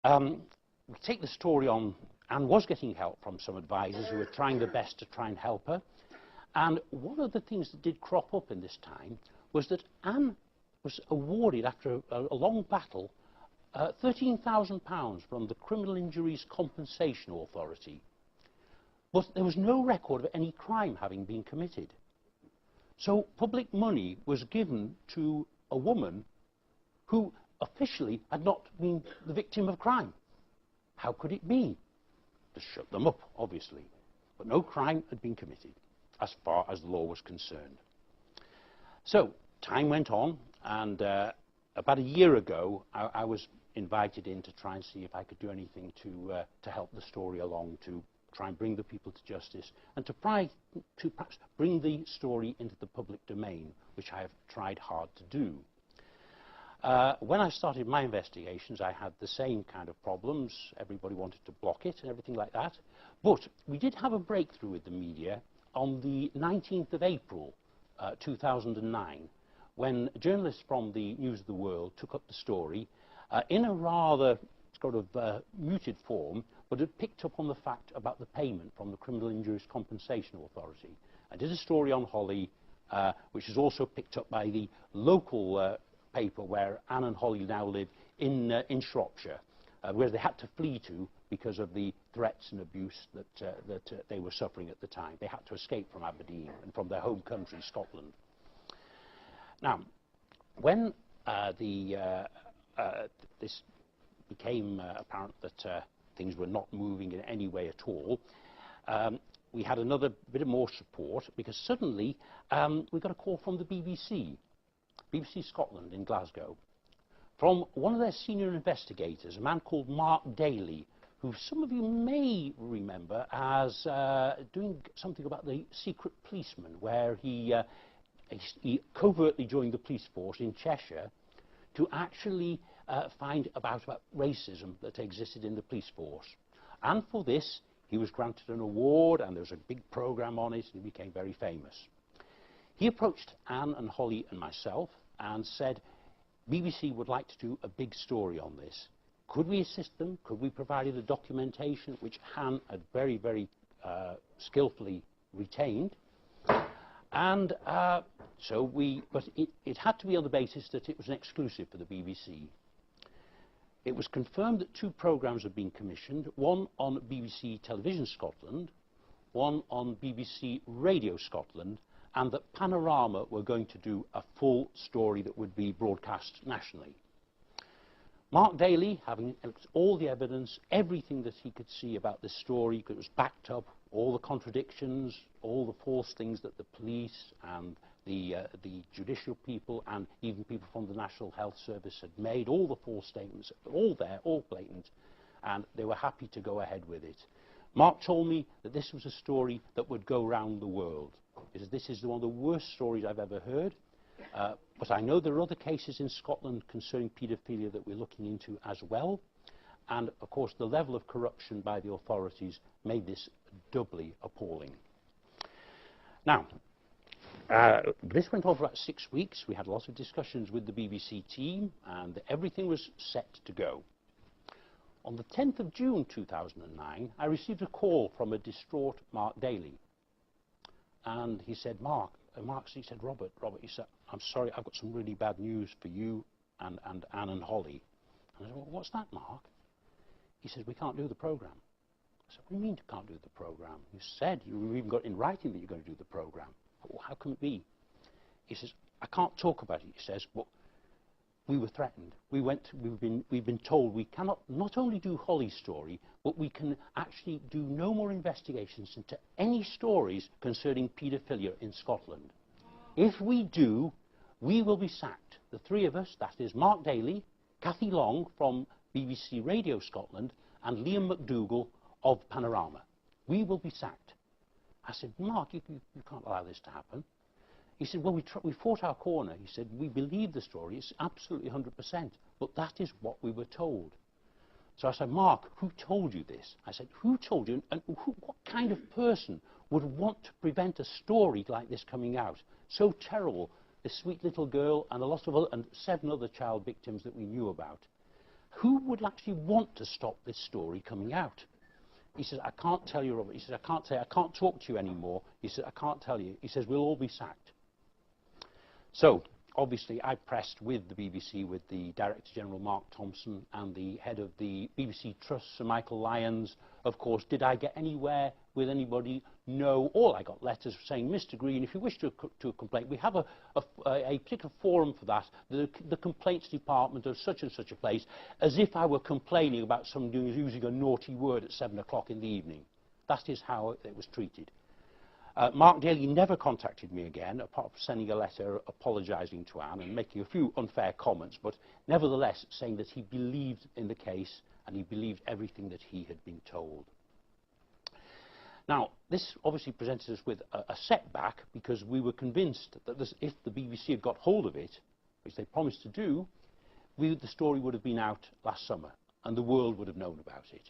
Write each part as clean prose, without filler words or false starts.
we take the story on. Anne was getting help from some advisors who were trying their best to try and help her. And one of the things that did crop up in this time was that Anne was awarded, after a long battle, £13,000 from the Criminal Injuries Compensation Authority. But there was no record of any crime having been committed. So public money was given to a woman who officially had not been the victim of crime. How could it be? To shut them up, obviously. But no crime had been committed, as far as the law was concerned. So time went on, and about a year ago, I was invited in to try and see if I could do anything to help the story along, to try and bring the people to justice, and to perhaps bring the story into the public domain, which I have tried hard to do. When I started my investigations, I had the same kind of problems. Everybody wanted to block it and everything like that. But we did have a breakthrough with the media on the 19th of April 2009, when journalists from the News of the World took up the story in a rather sort of muted form, but it picked up on the fact about the payment from the Criminal Injuries Compensation Authority. I did a story on Hollie, which is also picked up by the local paper where Anne and Hollie now live in Shropshire, where they had to flee to because of the threats and abuse that they were suffering at the time. They had to escape from Aberdeen and from their home country, Scotland. Now, when this became apparent that things were not moving in any way at all, we had another bit of more support, because suddenly we got a call from the BBC Scotland in Glasgow, from one of their senior investigators, a man called Mark Daly, who some of you may remember as doing something about the secret policeman, where he covertly joined the police force in Cheshire to actually find about racism that existed in the police force. And for this, he was granted an award, and there was a big programme on it, and he became very famous. He approached Anne and Hollie and myself and said, BBC would like to do a big story on this. Could we assist them? Could we provide the documentation, which Anne had very, very skillfully retained? And but it had to be on the basis that it was an exclusive for the BBC. It was confirmed that 2 programmes had been commissioned, one on BBC Television Scotland, one on BBC Radio Scotland, and that Panorama were going to do a full story that would be broadcast nationally. Mark Daly, having looked at all the evidence, everything that he could see about this story, it was backed up, all the contradictions, all the false things that the police and the judicial people and even people from the National Health Service had made, all the false statements, all there, all blatant, and they were happy to go ahead with it. Mark told me that this was a story that would go round the world. He said, this is one of the worst stories I've ever heard, but I know there are other cases in Scotland concerning paedophilia that we're looking into as well, and of course the level of corruption by the authorities made this doubly appalling. Now, this went on for about 6 weeks. We had lots of discussions with the BBC team, and everything was set to go. On the 10th of June 2009, I received a call from a distraught Mark Daly. And he said, he said, Robert, he said, I'm sorry, I've got some really bad news for you and Anne and Hollie. And I said, well, what's that, Mark? He said, we can't do the programme. I said, what do you mean you can't do the programme? You said, you even got in writing that you're going to do the programme. Well, how can it be? He says, I can't talk about it, he says, but we were threatened. We've been told we cannot not only do Hollie's story, but we can actually do no more investigations into any stories concerning paedophilia in Scotland. If we do, we will be sacked. The 3 of us, that is Mark Daly, Cathy Long from BBC Radio Scotland, and Liam McDougall of Panorama. We will be sacked. I said, Mark, you can't allow this to happen. He said, well, we fought our corner. He said, we believe the story. It's absolutely 100%. But that is what we were told. So I said, Mark, who told you this? I said, who told you? And what kind of person would want to prevent a story like this coming out? So terrible. This sweet little girl and a lot of other, and 7 other child victims that we knew about. who would actually want to stop this story coming out? He says, I can't tell you, Robert. He says, I can't talk to you anymore. He says, I can't tell you. He says, we'll all be sacked. So, obviously, I pressed with the BBC, with the Director General Mark Thompson and the head of the BBC Trust, Sir Michael Lyons. Of course, did I get anywhere with anybody? No. All I got letters saying, Mr. Green, if you wish to complain, we have a particular forum for that, the complaints department of such and such a place, as if I were complaining about somebody using a naughty word at 7 o'clock in the evening. That is how it was treated. Mark Daly never contacted me again, apart from sending a letter apologising to Anne and making a few unfair comments, but nevertheless saying that he believed in the case and he believed everything that he had been told. Now, this obviously presented us with a setback, because we were convinced that if the BBC had got hold of it, which they promised to do, the story would have been out last summer and the world would have known about it.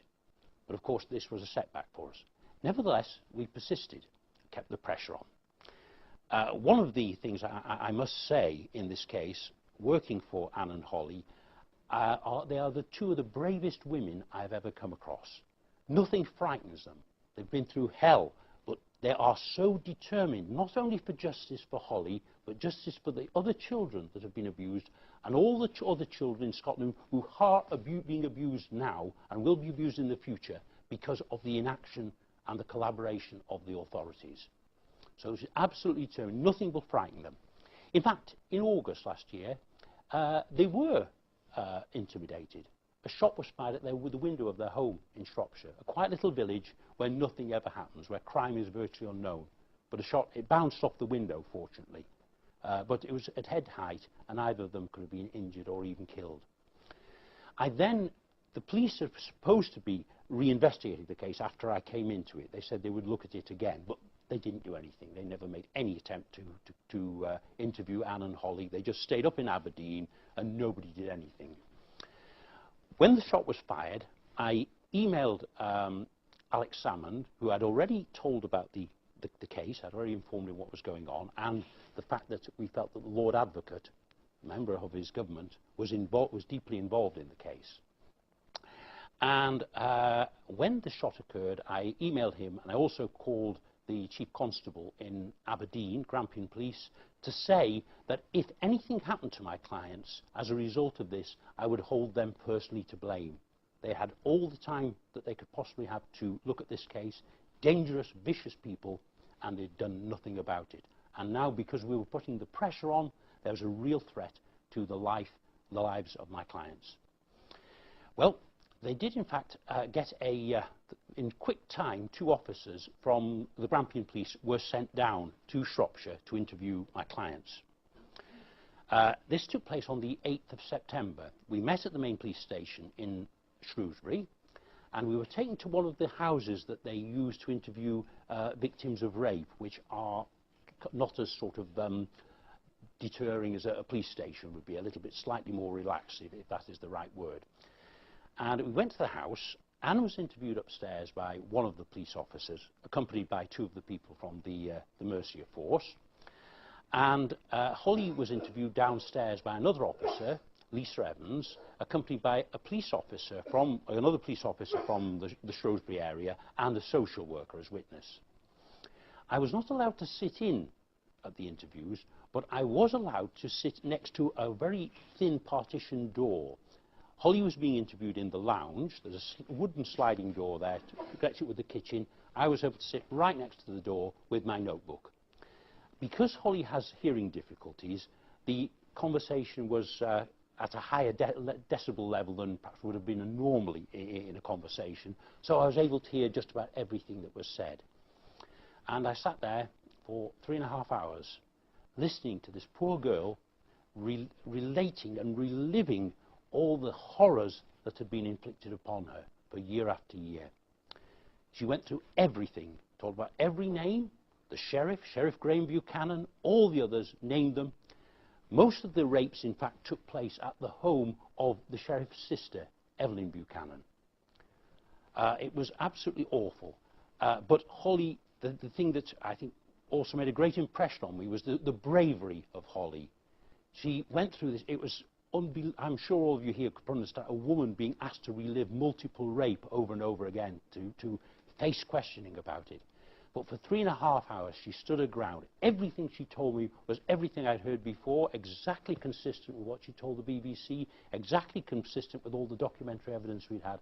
But of course, this was a setback for us. Nevertheless, we persisted, kept the pressure on. One of the things I must say in this case, working for Anne and Hollie, they are two of the bravest women I've ever come across. Nothing frightens them. They've been through hell, but they are so determined, not only for justice for Hollie, but justice for the other children that have been abused, and all the other children in Scotland who are being abused now and will be abused in the future because of the inaction and the collaboration of the authorities. So it's absolutely determined. Nothing will frighten them. In fact, in August last year, they were intimidated. A shot was fired at the window of their home in Shropshire, a quiet little village where nothing ever happens, where crime is virtually unknown. But it bounced off the window, fortunately. But it was at head height, and neither of them could have been injured or even killed. The police are supposed to be reinvestigating the case after I came into it. They said they would look at it again, but they didn't do anything. They never made any attempt to interview Anne and Hollie. They just stayed up in Aberdeen, and nobody did anything. When the shot was fired, I emailed Alex Salmond, who had already told about the case, I'd already informed him what was going on, and the fact that we felt that the Lord Advocate, a member of his government, was deeply involved in the case. And when the shot occurred, I emailed him, and I also called the Chief Constable in Aberdeen, Grampian Police, to say that if anything happened to my clients as a result of this, I would hold them personally to blame. They had all the time that they could possibly have to look at this case, dangerous, vicious people, and they'd done nothing about it. And now, because we were putting the pressure on, there was a real threat to the lives of my clients. Well, they did, in fact, get in quick time, 2 officers from the Grampian Police were sent down to Shropshire to interview my clients. This took place on the 8th of September. We met at the main police station in Shrewsbury, and we were taken to one of the houses that they use to interview victims of rape, which are not as sort of deterring as a police station would be, a little bit slightly more relaxed, if that is the right word. And we went to the house. Anne was interviewed upstairs by one of the police officers, accompanied by 2 of the people from the Mercia force. And Hollie was interviewed downstairs by another officer, Lisa Evans, accompanied by a police officer from another police officer from the Shrewsbury area, and a social worker as witness. I was not allowed to sit in at the interviews, but I was allowed to sit next to a very thin partition door. Hollie was being interviewed in the lounge. There's a wooden sliding door there to connect it with the kitchen. I was able to sit right next to the door with my notebook. Because Hollie has hearing difficulties, the conversation was at a higher decibel level than perhaps would have been normally in a conversation, so I was able to hear just about everything that was said. And I sat there for 3.5 hours, listening to this poor girl relating and reliving all the horrors that had been inflicted upon her for year after year. She went through everything, told about every name, the sheriff, Sheriff Graham Buchanan, all the others, named them. Most of the rapes, in fact, took place at the home of the sheriff's sister, Evelyn Buchanan. It was absolutely awful. But Hollie, the thing that I think also made a great impression on me was the bravery of Hollie. She went through this. It was I'm sure all of you here could understand a woman being asked to relive multiple rape over and over again, to face questioning about it. But for 3.5 hours, she stood her ground. Everything she told me was everything I'd heard before, exactly consistent with what she told the BBC, exactly consistent with all the documentary evidence we'd had.